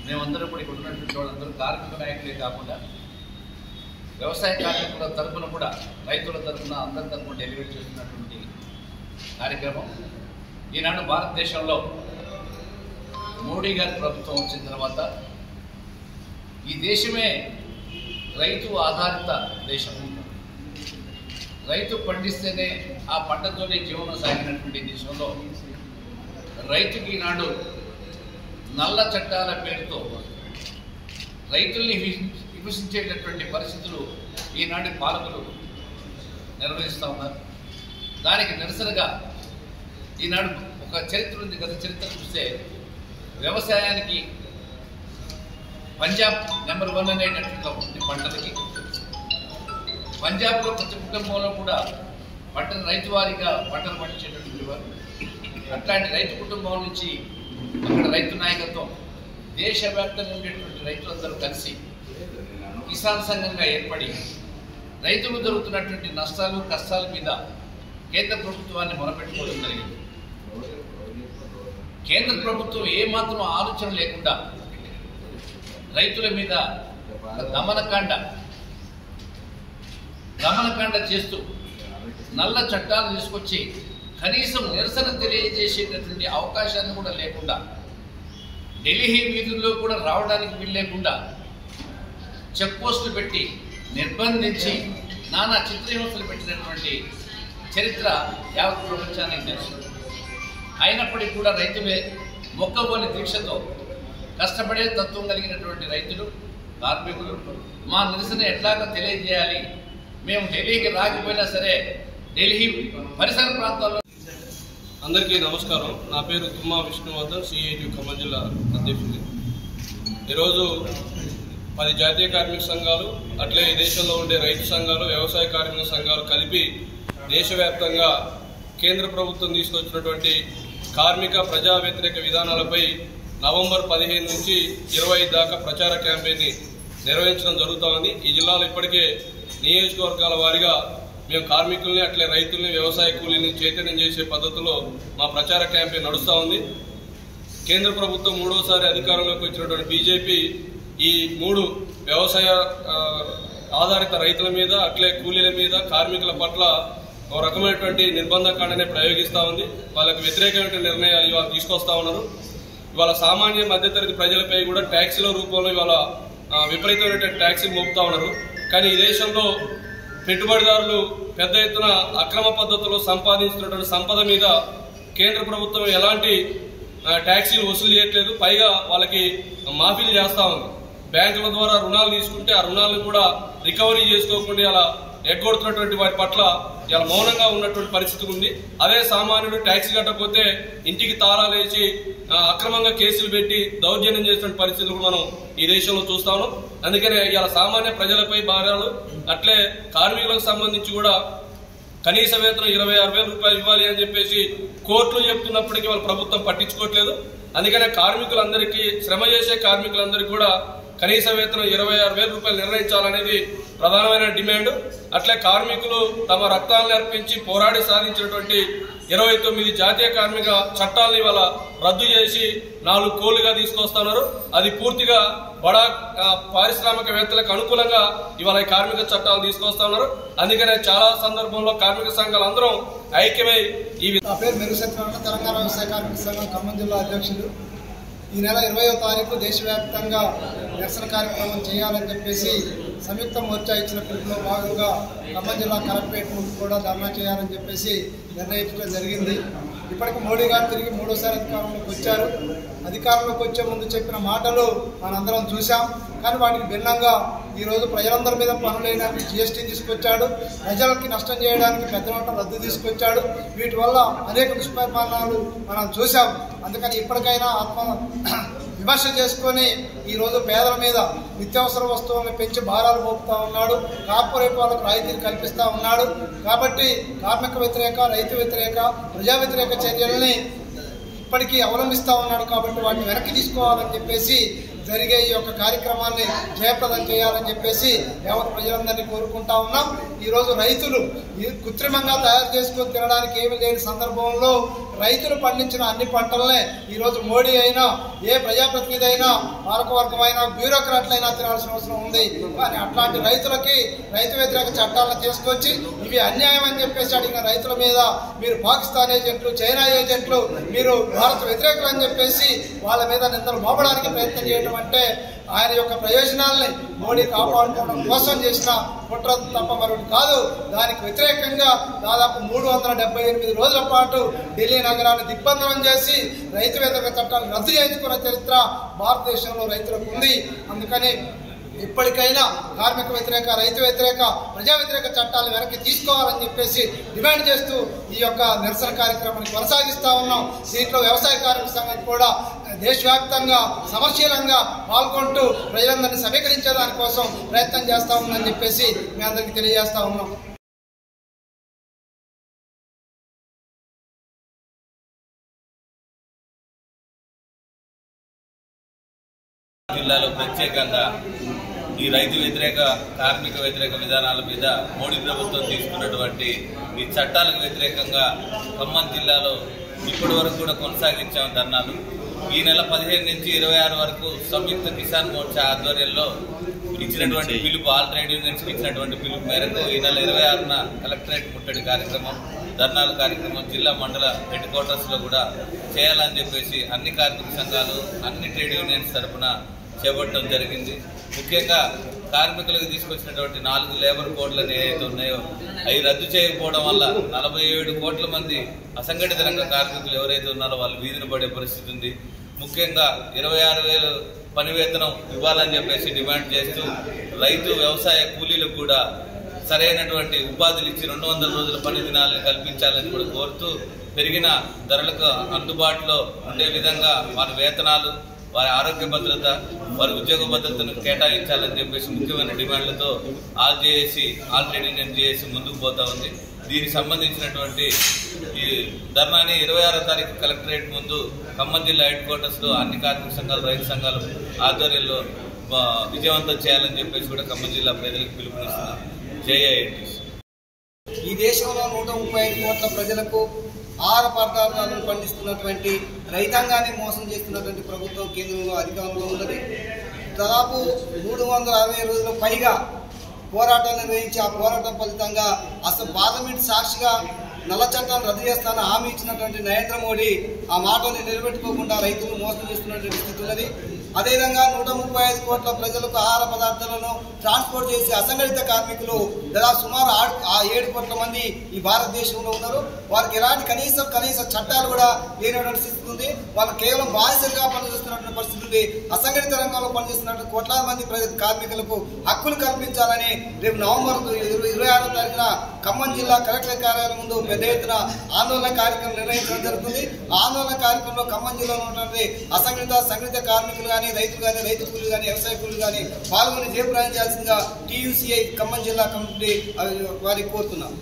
మేమందరం కూడా ఇక్కడ ఉన్నటువంటి వాళ్ళందరూ కార్మిక నాయకులే కాకుండా వ్యవసాయ కార్మికుల తరఫున కూడా రైతుల తరఫున అందరి తరఫున డెలివరీ చేస్తున్నటువంటి కార్యక్రమం. ఈనాడు భారతదేశంలో మోడీ గారి ప్రభుత్వం వచ్చిన తర్వాత ఈ దేశమే రైతు ఆధారిత దేశం. రైతు పండిస్తేనే ఆ పంటతోనే జీవనం సాగినటువంటి దేశంలో రైతుకి ఈనాడు నల్ల చట్టాల పేరుతో రైతుల్ని విభజించేటటువంటి పరిస్థితులు ఈనాటి పాలకులు నిర్వహిస్తూ ఉన్నారు. దానికి నిరసనగా ఈనాడు ఒక చరిత్ర ఉంది. గత చరిత్ర చూస్తే వ్యవసాయానికి పంజాబ్ నెంబర్ 1 అనేటటువంటి పంటలకి పంజాబ్లో ప్రతి కుటుంబంలో కూడా పంటను రైతు వారీగా పంటలు పండించేటటువంటి వారు. అట్లాంటి రైతు కుటుంబం నుంచి అక్కడ రైతు నాయకత్వం దేశవ్యాప్తంగా ఉండేటువంటి రైతులందరూ కలిసి కిసాన్ సంఘంగా ఏర్పడి రైతులు జరుగుతున్నటువంటి నష్టాలు కష్టాల మీద కేంద్ర ప్రభుత్వాన్ని మొరపెట్టుకోవడం జరిగింది. కేంద్ర ప్రభుత్వం ఏమాత్రం ఆలోచన లేకుండా రైతుల మీద దమనకాండ చేస్తూ నల్ల చట్టాలు తీసుకొచ్చి కనీసం నిరసన తెలియజేసేటటువంటి అవకాశాన్ని కూడా లేకుండా ఢిల్లీ వీధుల్లో కూడా రావడానికి వీల్లేకుండా చెక్ పోస్టులు పెట్టి నిర్బంధించి నానా చిత్రహింసలు పెట్టినటువంటి చరిత్ర యావత్ ప్రపంచానికి తెలుసు. అయినప్పటికీ కూడా రైతులే మొక్కబోని దీక్షతో కష్టపడే తత్వం కలిగినటువంటి రైతులు కార్మికులు మా నిరసన ఎట్లాగో తెలియజేయాలి, మేము ఢిల్లీకి రాకపోయినా సరే ఢిల్లీ పరిసర ప్రాంతాల్లో. అందరికీ నమస్కారం. నా పేరు తుమ్మా విష్ణువర్ధన్, సిఐటి ఖమ్మం జిల్లా అధ్యక్షుడు. ఈరోజు 10 జాతీయ కార్మిక సంఘాలు, అట్లే ఈ దేశంలో ఉండే రైతు సంఘాలు, వ్యవసాయ కార్మిక సంఘాలు కలిపి దేశవ్యాప్తంగా కేంద్ర ప్రభుత్వం తీసుకొచ్చినటువంటి కార్మిక ప్రజా వ్యతిరేక విధానాలపై నవంబర్ 15 నుంచి 20 దాకా ప్రచార క్యాంపెయిన్ని నిర్వహించడం జరుగుతోంది. ఈ జిల్లాలో ఇప్పటికే నియోజకవర్గాల వారీగా మేము కార్మికుల్ని, అట్లే రైతుల్ని, వ్యవసాయ కూలీని చైతన్యం చేసే పద్ధతిలో మా ప్రచార క్యాంపెయిన్ నడుస్తూ ఉంది. కేంద్ర ప్రభుత్వం 3వసారి అధికారంలోకి వచ్చినటువంటి బీజేపీ ఈ 3 వ్యవసాయ ఆధారిత రైతుల మీద, అట్లే కూలీల మీద, కార్మికుల పట్ల ఒక రకమైనటువంటి నిర్బంధకాండనే ప్రయోగిస్తూ ఉంది. వాళ్ళకి వ్యతిరేకమైన నిర్ణయాలు ఇవాళ తీసుకొస్తా ఉన్నారు. ఇవాళ సామాన్య మధ్యతరగతి ప్రజలపై కూడా ట్యాక్సీల రూపంలో ఇవాళ విపరీతమైనటువంటి ట్యాక్సీలు మోపుతా ఉన్నారు. కానీ ఈ దేశంలో పెట్టుబడిదారులు పెద్ద ఎత్తున అక్రమ పద్ధతుల్లో సంపాదించినటువంటి సంపద మీద కేంద్ర ప్రభుత్వం ఎలాంటి ట్యాక్సీలు వసూలు చేయట్లేదు. పైగా వాళ్ళకి మాఫీలు చేస్తూ ఉంది. బ్యాంకుల ద్వారా రుణాలు తీసుకుంటే ఆ రుణాలను కూడా రికవరీ చేసుకోకుండా అలా ఎగ్గొడుతున్నటువంటి వారి పట్ల ఇలా మౌనంగా ఉన్నటువంటి పరిస్థితి ఉంది. అదే సామాన్యుడు ట్యాక్సీ కట్టకపోతే ఇంటికి తాళాలు వేసి అక్రమంగా కేసులు పెట్టి దౌర్జన్యం చేసిన పరిస్థితులు మనం ఈ దేశంలో చూస్తా ఉన్నాం. అందుకనే ఇలా సామాన్య ప్రజలపై భారాలు, అట్లే కార్మికులకు సంబంధించి కూడా కనీస వేతనం 26,000 రూపాయలు ఇవ్వాలి అని చెప్పేసి కోర్టులు చెప్తున్నప్పటికీ వాళ్ళ ప్రభుత్వం పట్టించుకోవట్లేదు. అందుకనే కార్మికులందరికీ, శ్రమ చేసే కార్మికులందరికీ కూడా కనీస వేతనం 26,000 రూపాయలు నిర్ణయించాలనేది ప్రధానమైన డిమాండ్. అట్లే కార్మికులు తమ రక్తాలను అర్పించి పోరాడి సాధించినటువంటి 29 జాతీయ కార్మిక చట్టాలను ఇవాళ రద్దు చేసి 4 కోళ్లుగా తీసుకొస్తున్నారు. అది పూర్తిగా బడా పారిశ్రామికవేత్తలకు అనుకూలంగా ఇవాళ ఈ కార్మిక చట్టాలు తీసుకొస్తున్నారు. అందుకనే చాలా సందర్భంలో కార్మిక సంఘాలు అందరం ఐక్యమై నా పేరు మెరుసత్యనారాయణ, తెలంగాణ వ్యవసాయ కార్మిక సంఘం ఖమ్మం జిల్లా అధ్యక్షుడు. ఈ నెల 20వ తారీఖు దేశవ్యాప్తంగా నిరసన కార్యక్రమం చేయాలని చెప్పేసి సంయుక్త మోర్చా ఇచ్చిన పిలుపులో భాగంగా ఖమ్మం జిల్లా కలెక్టరేట్ ముందు కూడా ధర్నా చేయాలని చెప్పేసి నిర్ణయించడం జరిగింది. ఇప్పటికి మోడీ గారు తిరిగి 3వసారి అధికారంలోకి వచ్చారు. అధికారంలోకి వచ్చే ముందు చెప్పిన మాటలు మనందరం చూసాం. కానీ వాటికి భిన్నంగా ఈరోజు ప్రజలందరి మీద పనులైనటువంటి జీఎస్టీ తీసుకొచ్చాడు. ప్రజలకి నష్టం చేయడానికి పెద్ద నోట్ల రద్దు తీసుకొచ్చాడు. వీటి వల్ల అనేక దుష్పరిమాణాలు మనం చూసాం. అందుకని ఇప్పటికైనా విమర్శ చేసుకొని ఈరోజు పేదల మీద నిత్యావసర వస్తువులను పెంచి భారాలు మోపుతా ఉన్నాడు. కార్పొరేట్ వాళ్ళకు రాయితీలు కల్పిస్తూ ఉన్నాడు. కాబట్టి కార్మిక వ్యతిరేక, రైతు వ్యతిరేక, ప్రజా వ్యతిరేక చర్యలని ఇప్పటికీ అవలంబిస్తూ ఉన్నాడు. కాబట్టి వాటిని వెనక్కి తీసుకోవాలని చెప్పేసి జరిగే ఈ యొక్క కార్యక్రమాన్ని జయప్రదం చేయాలని చెప్పేసి యావత్ ప్రజలందరినీ కోరుకుంటా ఉన్నాం. ఈరోజు రైతులు కృత్రిమంగా తయారు చేసుకొని తినడానికి ఏమి లేని సందర్భంలో రైతులు పండించిన అన్ని పంటలనే ఈరోజు మోడీ అయినా ఏ ప్రజాప్రతినిధి అయినా పాలకవర్గమైనా బ్యూరోక్రాట్లైనా తినాల్సిన అవసరం ఉంది. కానీ అట్లాంటి రైతులకి రైతు వ్యతిరేక చట్టాలను తీసుకొచ్చి ఇవి అన్యాయం అని చెప్పేసి అడిగిన రైతుల మీద మీరు పాకిస్తాన్ ఏజెంట్లు, చైనా ఏజెంట్లు, మీరు భారత వ్యతిరేకులు అని చెప్పేసి వాళ్ళ మీద నిందలు మోపడానికి ప్రయత్నం చేయడం అంటే ఆయన యొక్క ప్రయోజనాల్ని మోడీ కాపాడుకోవడం కోసం చేసిన కుట్ర తప్ప మరొకటి కాదు. దానికి వ్యతిరేకంగా దాదాపు 378 రోజుల పాటు ఢిల్లీ నగరాన్ని దిగ్బంధనం చేసి రైతు వ్యతిరేక చట్టాలను రద్దు చేయించుకున్న చరిత్ర భారతదేశంలో రైతులకు ఉంది. అందుకని ఇప్పటికైనా కార్మిక వ్యతిరేక, రైతు వ్యతిరేక, ప్రజా వ్యతిరేక చట్టాలను వెనక్కి తీసుకోవాలని చెప్పేసి డిమాండ్ చేస్తూ ఈ యొక్క నిరసన కార్యక్రమాన్ని కొనసాగిస్తా ఉన్నాం. దీంట్లో వ్యవసాయ కార్మిక సంఘం కూడా దేశవ్యాప్తంగా సమశీలంగా పాల్గొంటూ ప్రజలందరినీ సమీకరించే దానికోసం ప్రయత్నం చేస్తా ఉందని చెప్పేసి మీ అందరికీ తెలియజేస్తా ఉన్నాం. జిల్లాలో ప్రత్యేకంగా ఈ రైతు వ్యతిరేక, కార్మిక వ్యతిరేక విధానాల మీద మోడీ ప్రభుత్వం తీసుకున్నటువంటి ఈ చట్టాలకు వ్యతిరేకంగా ఖమ్మం జిల్లాలో ఇప్పటి వరకు కూడా కొనసాగించాం ధర్నాలు. ఈ నెల 15 నుంచి 26 వరకు సంయుక్త కిసాన్ మోర్చా ఆధ్వర్యంలో ఇచ్చినటువంటి పిలుపు, ఆల్ ట్రేడ్ యూనియన్స్ ఇచ్చినటువంటి పిలుపు మేరకు ఈ నెల 26న కలెక్టరేట్ ముట్టడి కార్యక్రమం, ధర్నాల కార్యక్రమం జిల్లా మండల హెడ్ క్వార్టర్స్ లో కూడా చేయాలని చెప్పేసి అన్ని కార్మిక సంఘాలు, అన్ని ట్రేడ్ యూనియన్స్ తరఫున చేపట్టడం జరిగింది. ముఖ్యంగా కార్మికులకు తీసుకొచ్చినటువంటి 4 లేబర్ కోడ్లను ఏవైతే ఉన్నాయో అవి రద్దు చేయకపోవడం వల్ల 47 కోట్ల మంది అసంఘటిత రంగ కార్మికులు ఎవరైతే ఉన్నారో వాళ్ళు వీధిన పడే పరిస్థితి ఉంది. ముఖ్యంగా 26,000 పని వేతనం ఇవ్వాలని చెప్పేసి డిమాండ్ చేస్తూ రైతు వ్యవసాయ కూలీలకు కూడా సరైనటువంటి ఉపాధులు ఇచ్చి 200 రోజుల పని దినాలను కల్పించాలని కూడా కోరుతూ పెరిగిన ధరలకు అందుబాటులో ఉండే విధంగా వారి వేతనాలు, వారి ఆరోగ్య భద్రత, వారి ఉద్యోగ భద్రతను కేటాయించాలని చెప్పేసి ముఖ్యమైన డిమాండ్లతో ఆల్ ట్రేడ్ యూనియన్ జేఏసీ ముందుకు పోతా ఉంది. దీనికి సంబంధించినటువంటి ఈ ధర్నాని 26వ తారీఖు కలెక్టరేట్ ముందు ఖమ్మం జిల్లా హెడ్ క్వార్టర్స్ లో అన్ని కార్మిక సంఘాలు, రైతు సంఘాల ఆధ్వర్యంలో విజయవంతం చేయాలని చెప్పేసి కూడా ఖమ్మం జిల్లా ప్రజలకు పిలుపునిస్తున్నారు. జేఐఐటీ. ఈ దేశంలో 135 కోట్ల ప్రజలకు ఆహార పదార్థాలను పండిస్తున్నటువంటి రైతాంగాన్ని మోసం చేస్తున్నటువంటి ప్రభుత్వం కేంద్రంలో అధికారంలో ఉన్నది. దాదాపు 360 రోజుల పైగా పోరాటం నిర్వహించి ఆ పోరాటం ఫలితంగా అసలు పార్లమెంట్ సాక్షిగా నల్ల చట్టాన్ని రద్దు చేస్తానని హామీ ఇచ్చినటువంటి నరేంద్ర మోడీ ఆ మాటని నిలబెట్టుకోకుండా రైతులు మోసం చేస్తున్నటువంటి స్థితి ఉన్నది. అదేవిధంగా 135 కోట్ల ప్రజలకు ఆహార పదార్థాలను ట్రాన్స్పోర్ట్ చేసే అసంఘటిత కార్మికులు దాదాపు సుమారు 7 కోట్ల మంది ఈ భారతదేశంలో ఉన్నారు. వారికి ఎలాంటి కనీస చట్టాలు కూడా లేనటువంటి స్థితి ఉంది. వాళ్ళు కేవలం బానిసలుగా పనిచేస్తున్నటువంటి పరిస్థితి ఉంది. అసంఘటిత రంగంలో పనిచేస్తున్నటువంటి కోట్లాది మంది కార్మికులకు హక్కులు కల్పించాలని రేపు నవంబర్ 26వ తారీఖున ఖమ్మం జిల్లా కలెక్టర్ కార్యాలయం ముందు పెద్ద ఎత్తున ఆందోళన కార్యక్రమం నిర్వహించడం జరుగుతుంది. ఆందోళన కార్యక్రమంలో ఖమ్మం జిల్లాలో ఉన్నటువంటి సంఘటిత కార్మికులు కానీ, రైతులు కానీ, రైతు కూలీలు కానీ, వ్యవసాయ కూలీలు కానీ పాల్గొని జయప్రదం చేయాల్సిందిగా TUCI ఖమ్మం జిల్లా కమిటీ వారికి కోరుతున్నాం.